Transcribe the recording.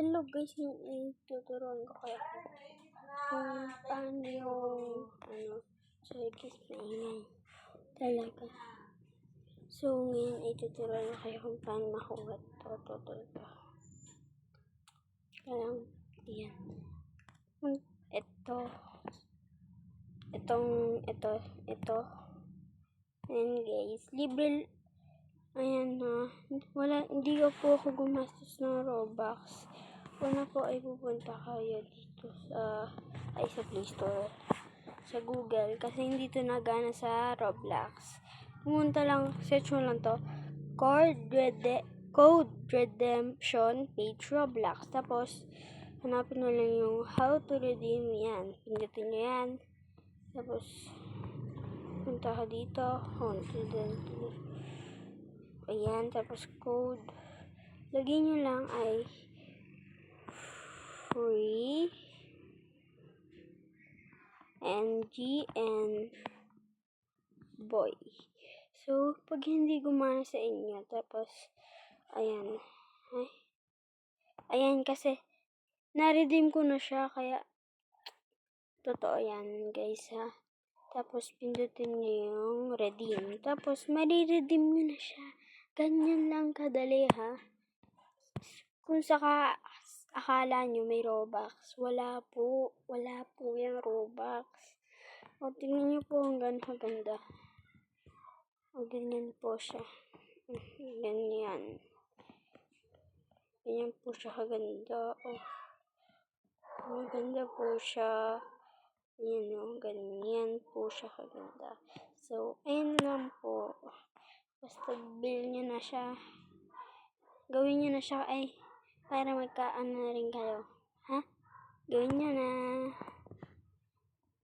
Hello guys, tuturuan ko kayo kung paano yung sorry guys, maingay talaga. So ngayon ay tuturuan ko kayo kung paano makuha to. Kaya yan. Ito. Ayan guys, libre. Ayan na. Hindi po ako gumastos ng Robux. Una po ay pupunta kayo dito sa Play Store. Sa Google. Kasi hindi to nagana sa Roblox. Pumunta lang, search mo lang to. Code Redemption page Roblox. Tapos, hanapin mo lang yung how to redeem yan. Pindutin nyo yan. Tapos, punta ka dito. Ayan, tapos code. Lagyan nyo lang ay free NGN boy. So, pag hindi gumana sa inyo, tapos, ayan. Ayan, kasi, na-redeem ko na siya, kaya, totoo yan, guys, ha. Tapos, pindutin nyo yung redeem. Tapos, mari-redeem nyo na siya. Ganyan lang kadali, ha. Kung akala nyo may Robux, wala po yung Robux. O, tingnan nyo po hanggang maganda. O, ganyan po siya. Ganyan. Ganyan po siya kaganda. O, maganda po siya. Yan o, ganyan po siya kaganda. So, ayun lang po. Basta bill nyo na siya. Gawin nyo na siya para magkaano na rin kayo. Ha? Gawin nyo na.